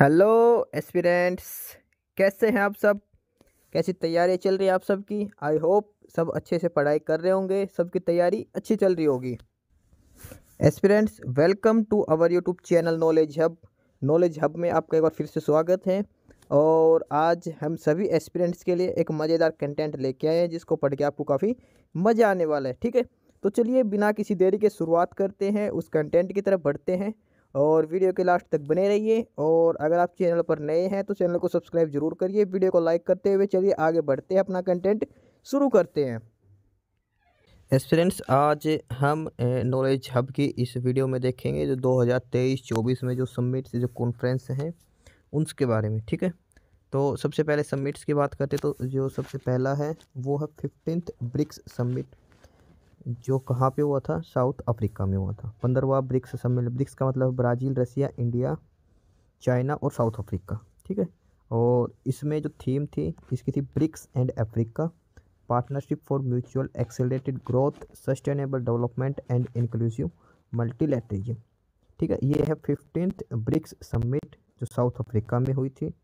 Hello aspirants, कैसे हैं आप सब। कैसी तैयारी चल रही है आप सबकी। आई होप सब अच्छे से पढ़ाई कर रहे होंगे, सबकी तैयारी अच्छी चल रही होगी। Aspirants, welcome to our YouTube channel knowledge hub. Knowledge hub में आपका एक बार फिर से स्वागत है। और आज हम सभी एस्पिरेंट्स के लिए एक मज़ेदार कंटेंट लेके आए हैं जिसको पढ़ के आपको काफ़ी मज़ा आने वाला है। ठीक है, तो चलिए बिना किसी देरी के शुरुआत करते हैं, उस कंटेंट की तरफ बढ़ते हैं। और वीडियो के लास्ट तक बने रहिए। और अगर आप चैनल पर नए हैं तो चैनल को सब्सक्राइब जरूर करिए। वीडियो को लाइक करते हुए चलिए आगे बढ़ते हैं, अपना कंटेंट शुरू करते हैं। एस्पिरेंट्स, आज हम नॉलेज हब की इस वीडियो में देखेंगे जो 2023-24 में जो समिट से जो कॉन्फ्रेंस हैं उनके बारे में। ठीक है, तो सबसे पहले समिट्स की बात करते तो जो सबसे पहला है वो है 15th ब्रिक्स समिट, जो कहाँ पे हुआ था, साउथ अफ्रीका में हुआ था। 15वां ब्रिक्स सम्मेलन। ब्रिक्स का मतलब ब्राज़ील, रसिया, इंडिया, चाइना और साउथ अफ्रीका। ठीक है, और इसमें जो थीम थी इसकी थी BRICS and Africa partnership for mutual accelerated growth, sustainable development and inclusive multilateralism. ठीक है, ये है 15th ब्रिक्स समिट जो साउथ अफ्रीका में हुई थी।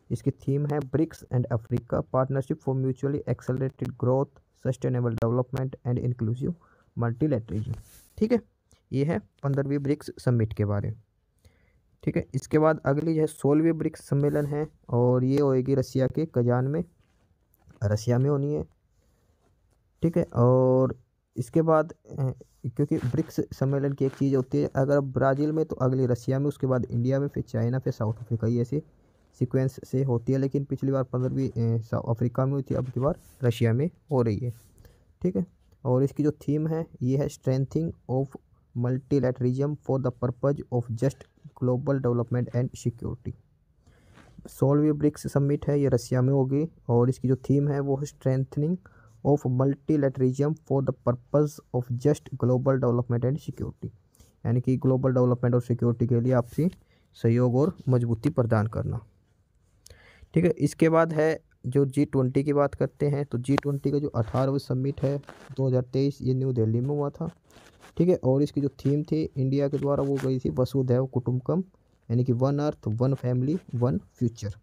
इसकी थीम है BRICS and Africa partnership for mutually accelerated growth, sustainable development and inclusive multilateralism. ठीक है, ये है 15वीं ब्रिक्स समिट के बारे में। ठीक है, इसके बाद अगली जो है 16वीं ब्रिक्स सम्मेलन है और ये होएगी रसिया के कजान में, रसिया में होनी है। ठीक है, और इसके बाद क्योंकि ब्रिक्स सम्मेलन की एक चीज़ होती है, अगर ब्राज़ील में तो अगली रसिया में, उसके बाद इंडिया में, फिर चाइना, फिर साउथ अफ्रीका, ये ऐसे सीक्वेंस से होती है। लेकिन पिछली बार 15वीं साउथ अफ्रीका में हुई थी, अब की बार रशिया में हो रही है। ठीक है, और इसकी जो थीम है ये है strengthening of multilateralism for the purpose of just global development and security. 16वीं ब्रिक्स समिट है, ये रसिया में होगी और इसकी जो थीम है वो है strengthening of multilateralism for the purpose of just global development and security, यानी कि ग्लोबल डेवलपमेंट और सिक्योरिटी के लिए आपसी सहयोग और मजबूती प्रदान करना। ठीक है, इसके बाद है जो G20 की बात करते हैं तो G20 का जो 18वां समिट है 2023, ये न्यू दिल्ली में हुआ था। ठीक है, और इसकी जो थीम थी इंडिया के द्वारा वो गई थी वसुधैव कुटुंबकम, यानी कि one earth one family one future.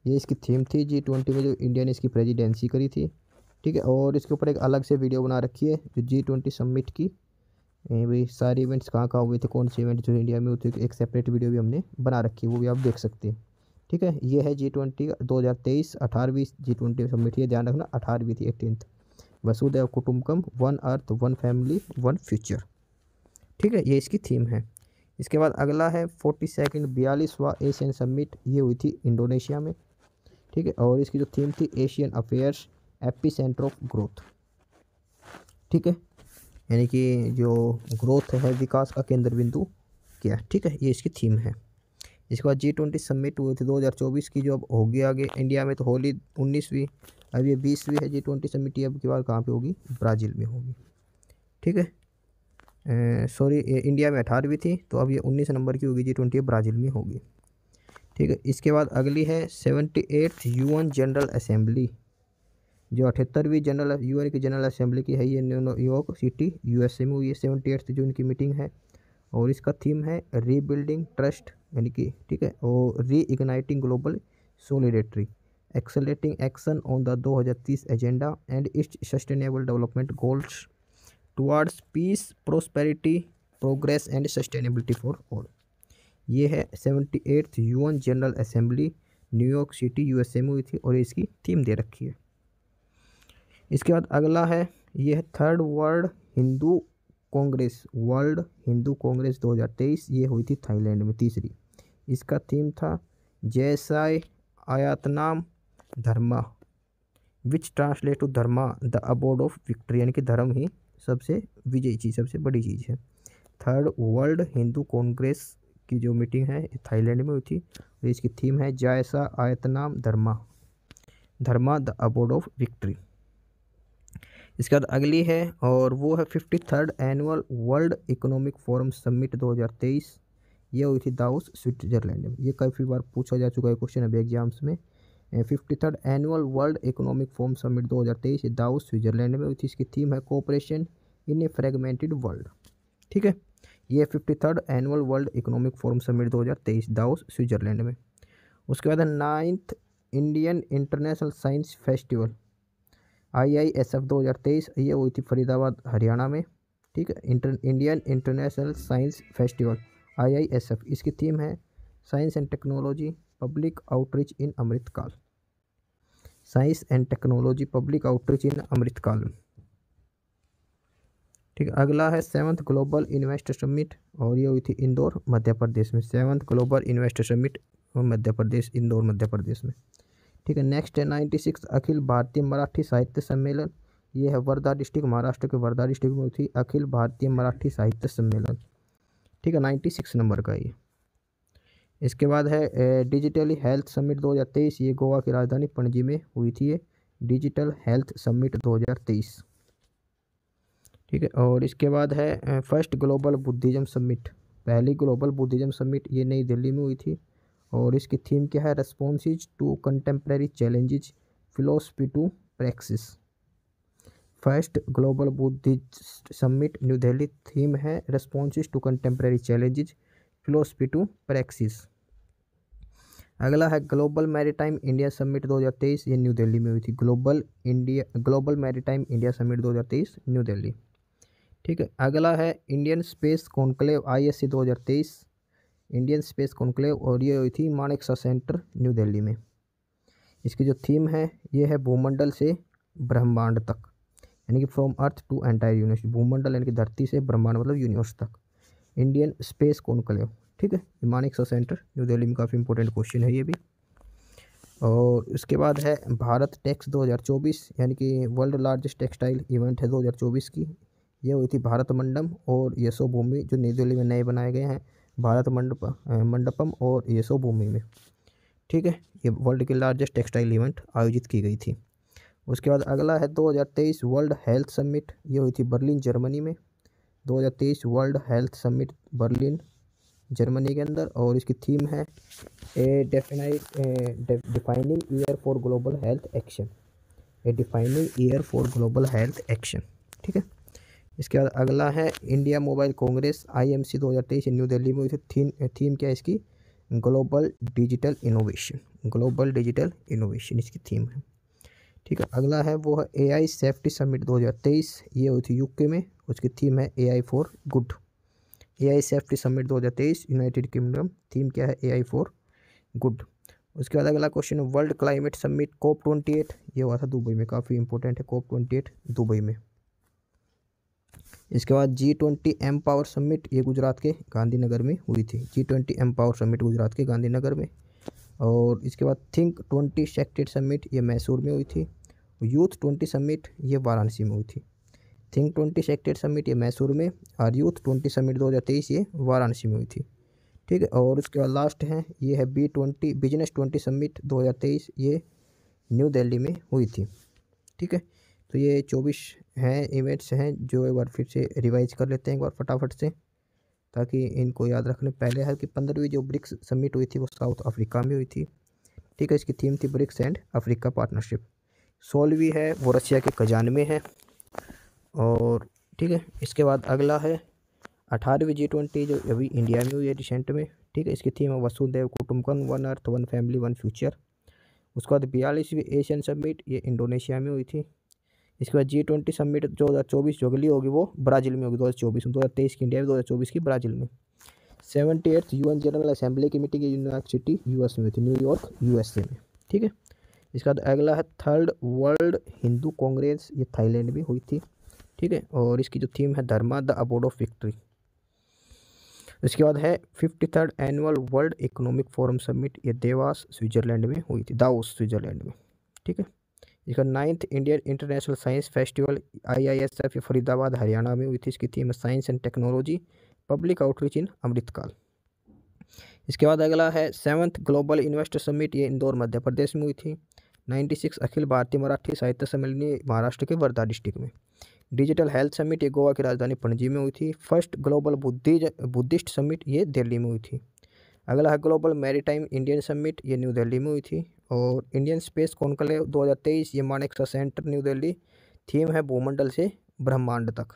ये इसकी थीम थी G20 में, जो इंडिया ने इसकी प्रेसिडेंसी करी थी। ठीक है, और इसके ऊपर एक अलग से वीडियो बना रखी है जो G20 समिट की, भाई सारे इवेंट्स कहाँ कहाँ हुए थे, कौन से इवेंट जो इंडिया में हुए थे, एक सेपरेट वीडियो भी हमने बना रखी है, वो भी आप देख सकते हैं। ठीक है, ये है G20 2023 18वीं G20 समिट, ये ध्यान रखना 18वीं थी, 18th। Vasudhaiva Kutumbakam, one earth one family one future. ठीक है, ये इसकी थीम है। इसके बाद अगला है 42वां एशियन समिट, ये हुई थी इंडोनेशिया में। ठीक है, और इसकी जो थीम थी Asian affairs AP centre of growth. ठीक है, यानी कि जो ग्रोथ है, विकास का केंद्र बिंदु क्या। ठीक है, ये इसकी थीम है। इसके बाद G20 समिट हुई थी 2024 की, जो अब होगी आगे इंडिया में तो होली 19वीं, अब ये 20वीं है G20 समिट। ये अब की बार कहाँ पे होगी, ब्राज़ील में होगी। ठीक है, सॉरी, इंडिया में 18वीं थी, तो अब ये 19 नंबर की होगी G20, ब्राज़ील में होगी। ठीक है, इसके बाद अगली है 78th UN जनरल असेंबली, जो 78वीं जनरल UN की जनरल असेंबली की है, ये न्यूयॉर्क सिटी USA में हुई है। 78th जो इनकी मीटिंग है, और इसका थीम है रीबिल्डिंग ट्रस्ट, यानी कि ठीक है, और reigniting global solidarity, accelerating action on the 2030 agenda and its sustainable development goals towards peace, prosperity, progress and sustainability for all. ये है 78th UN general assembly, New York city USA में हुई थी, और इसकी थीम दे रखी है। इसके बाद अगला है, ये है थर्ड वर्ल्ड हिंदू कांग्रेस 2023, ये हुई थी थाईलैंड में, तीसरी। इसका थीम था Jayasya Ayatanam Dharma, which translate to Dharma the abode of victory, यानी कि धर्म ही सबसे विजयी चीज़, सबसे बड़ी चीज़ है। थर्ड वर्ल्ड हिंदू कांग्रेस की जो मीटिंग है थाईलैंड में हुई थी, और इसकी थीम है जैसा आयतनाम धर्मा द अबोर्ड ऑफ विक्ट्री। इसके बाद अगली है, और वो है 53rd annual world economic forum summit 2023, ये हुई थी दावोस स्विट्जरलैंड में। ये काफ़ी बार पूछा जा चुका है क्वेश्चन अभी एग्जाम्स में। 53rd annual world economic forum summit 2023 Davos Switzerland में हुई थी। इसकी थीम है cooperation in a fragmented world. ठीक है, ये 53rd annual world economic forum summit 2023 Davos Switzerland में। उसके बाद है 9th Indian international science festival IISF 2023, ये हुई थी फरीदाबाद हरियाणा में। ठीक है, Indian international science festival IISF, इसकी थीम है science and technology public outreach in Amritkaal. Science and technology public outreach in Amritkaal. ठीक है, अगला है 7th ग्लोबल इन्वेस्टर समिट, और ये हुई थी इंदौर मध्य प्रदेश में। 7th global investor summit Madhya Pradesh, Indore Madhya Pradesh में। ठीक है, नेक्स्ट है 96 अखिल भारतीय मराठी साहित्य सम्मेलन, ये है वर्धा डिस्ट्रिक्ट, महाराष्ट्र के वर्धा डिस्ट्रिक्ट में हुई थी अखिल भारतीय मराठी साहित्य सम्मेलन। ठीक है, 96 नंबर का ये। इसके बाद है डिजिटली हेल्थ समिट 2023, ये गोवा की राजधानी पणजी में हुई थी ये डिजिटल हेल्थ समिट 2023। ठीक है, और इसके बाद है फर्स्ट ग्लोबल बुद्धिज्म समिट, पहली ग्लोबल बुद्धिज्म समिट, ये नई दिल्ली में हुई थी, और इसकी थीम क्या है, responses to contemporary challenges philosophy to praxis. First global Buddhist summit New Delhi, theme है responses to contemporary challenges philosophy to praxis. अगला है ग्लोबल मैरीटाइम इंडिया समिट 2023, ये न्यू दिल्ली में हुई थी। Global maritime India summit 2023 new Delhi. ठीक है, अगला है Indian space conclave ISC 2023, Indian space conclave, और ये हुई थी मानेकशॉ सेंटर न्यू दिल्ली में। इसकी जो थीम है ये है भूमंडल से ब्रह्मांड तक, यानी कि from earth to entire universe, भूमंडल यानी कि धरती से ब्रह्मांड मतलब यूनिवर्स तक, इंडियन स्पेस कॉन्क्लेव। ठीक है, मानेकशॉ सेंटर न्यू दिल्ली में, काफ़ी इंपॉर्टेंट क्वेश्चन है ये भी। और उसके बाद है भारत टेक्स 2024, यानी कि वर्ल्ड लार्जेस्ट टेक्सटाइल इवेंट है 2024 की, ये हुई थी भारत मंडपम और यशोभूमि, जो नई दिल्ली में नए बनाए गए हैं, भारत मंडपम और यशोभूमि में। ठीक है, ये वर्ल्ड की लार्जेस्ट टेक्सटाइल इवेंट आयोजित की गई थी। उसके बाद अगला है 2023 वर्ल्ड हेल्थ समिट, ये हुई थी बर्लिन जर्मनी में। 2023 world health summit Berlin Germany के अंदर, और इसकी थीम है defining year for global health action, defining year for global health action. ठीक है, इसके बाद अगला है India mobile Congress IMC 2023 new Delhi में हुई थी। थीम क्या है इसकी, global digital innovation, global digital innovation इसकी थीम है। ठीक है, अगला है वो है AI सेफ्टी समिट 2023, ये हुई थी UK में, उसकी थीम है AI for good. AI safety summit 2023 United kingdom, theme क्या है, AI फॉर गुड। उसके बाद अगला question world climate summit COP28, ये हुआ था दुबई में, काफ़ी इंपॉर्टेंट है COP28 दुबई में। इसके बाद G20 एम्पावर समिट, ये गुजरात के गांधीनगर में हुई थी, G20 एम्पावर समिट गुजरात के गांधीनगर में। और इसके बाद थिंक 20 सेक्टेड समिट, ये मैसूर में हुई थी। यूथ 20 समिट, ये वाराणसी में हुई थी। थिंक 20 सेक्टेड समिट ये मैसूर में, और यूथ 20 समिट 2023 ये वाराणसी में हुई थी। ठीक है, और उसके बाद लास्ट है ये है बिजनेस 20 समिट 2023, ये न्यू दिल्ली में हुई थी। ठीक है, तो ये 24 हैं इवेंट्स हैं, जो एक बार फिर से रिवाइज कर लेते हैं एक बार फटाफट से, ताकि इनको याद रखने। पहले है कि 15वीं जो ब्रिक्स समिट हुई थी वो साउथ अफ्रीका में हुई थी। ठीक है, इसकी थीम थी ब्रिक्स एंड अफ्रीका पार्टनरशिप। 16वीं है वो रशिया के कजान में है। और ठीक है, इसके बाद अगला है 18वीं G20 जो अभी इंडिया में हुई है रिसेंट में। ठीक है, इसकी थीम है Vasudhaiva Kutumbakam, one earth one family one future. उसके बाद 42वीं एशियन समिट, ये इंडोनेशिया में हुई थी। इसके बाद G20 समिट 2024 जो अगली होगी वो ब्राज़ील में होगी 2024 में, 2023 की इंडिया में, 2024 की ब्राज़ील में। 78th UN जनरल असेंबली की मीटिंग न्यूयॉर्क सिटी US में हुई थी, न्यूयॉर्क USA में। ठीक है, इसके बाद अगला है 3rd वर्ल्ड हिंदू कांग्रेस, ये थाईलैंड में हुई थी। ठीक है, और इसकी जो थीम है धर्मा द अबोर्ड ऑफ विक्ट्री। इसके बाद है 53rd annual world economic forum summit, ये देवास स्विट्जरलैंड में हुई थी, दावोस स्विट्जरलैंड में। ठीक है, इसका 9th Indian international science festival IISF Faridabad Haryana में हुई थी। इसकी थीम है science and technology public outreach in Amritkaal. इसके बाद अगला है 7th ग्लोबल इन्वेस्टर समिट, ये इंदौर मध्य प्रदेश में हुई थी। 96 अखिल भारतीय मराठी साहित्य सम्मेलन महाराष्ट्र के वर्धा डिस्ट्रिक्ट में। डिजिटल हेल्थ समिट ये गोवा की राजधानी पणजी में हुई थी। फर्स्ट ग्लोबल बुद्धिस्ट समिट ये दिल्ली में हुई थी। अगला है ग्लोबल मैरीटाइम इंडियन समिट, ये न्यू दिल्ली में हुई थी। और इंडियन स्पेस कॉन्क्लेव 2023 ये Manekshaw centre new Delhi, theme है भूमंडल से ब्रह्मांड तक।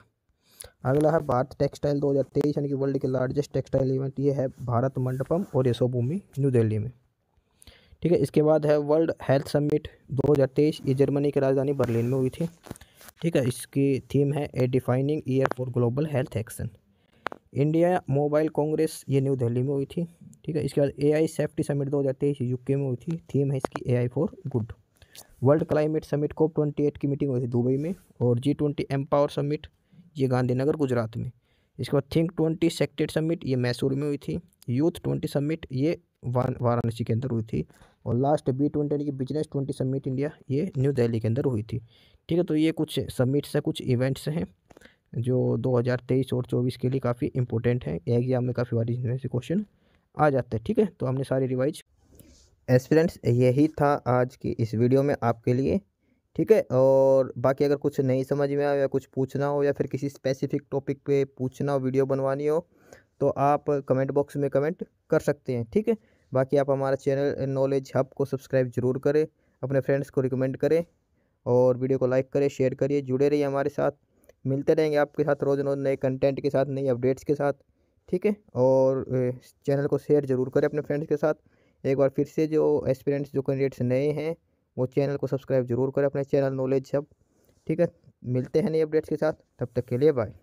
अगला है भारत टेक्सटाइल 2023 यानी कि वर्ल्ड के लार्जेस्ट टेक्सटाइल इवेंट, ये है भारत मंडपम और यशोभूमि न्यू दिल्ली में। ठीक है, इसके बाद है वर्ल्ड हेल्थ समिट 2023, ये जर्मनी की राजधानी बर्लिन में हुई थी। ठीक है, इसकी थीम है a defining year for global health action. India mobile congress, ये न्यू दिल्ली में हुई थी। ठीक है, इसके बाद एआई सेफ्टी समिट 2023 यूके में हुई थी, थीम है इसकी AI for good. World climate summit COP28 की मीटिंग हुई थी दुबई में। और G20 एम्पावर समिट, ये गांधीनगर गुजरात में। इसके बाद थिंक 20 सेक्टेड समिट, ये मैसूर में हुई थी। यूथ 20 समिट, ये वाराणसी के अंदर हुई थी। और लास्ट B20 यानी कि बिजनेस 20 समिट इंडिया, ये न्यू दिल्ली के अंदर हुई थी। ठीक है, तो ये कुछ समिट्स हैं, कुछ इवेंट्स हैं जो 2023 और 24 के लिए काफ़ी इंपॉर्टेंट है, एग्जाम में काफ़ी बार इनमें से क्वेश्चन आ जाते हैं। ठीक है, तो हमने सारी रिवाइज। एस्पिरेंट्स, यही था आज की इस वीडियो में आपके लिए। ठीक है, और बाकी अगर कुछ नहीं समझ में आया या कुछ पूछना हो या फिर किसी स्पेसिफिक टॉपिक पे पूछना हो, वीडियो बनवानी हो, तो आप कमेंट बॉक्स में कमेंट कर सकते हैं। ठीक है, बाकी आप हमारा चैनल नॉलेज हब को सब्सक्राइब जरूर करें, अपने फ्रेंड्स को रिकमेंड करें और वीडियो को लाइक करें, शेयर करिए, जुड़े रहिए हमारे साथ। मिलते रहेंगे आपके साथ रोज़ रोज़ नए कंटेंट के साथ, नई अपडेट्स के साथ। ठीक है, और चैनल को शेयर ज़रूर करें अपने फ्रेंड्स के साथ। एक बार फिर से जो एस्पिरेंट्स, जो कैंडिडेट्स नए हैं, वो चैनल को सब्सक्राइब जरूर करें, अपने चैनल नॉलेज हब। ठीक है, मिलते हैं नई अपडेट्स के साथ, तब तक के लिए बाय।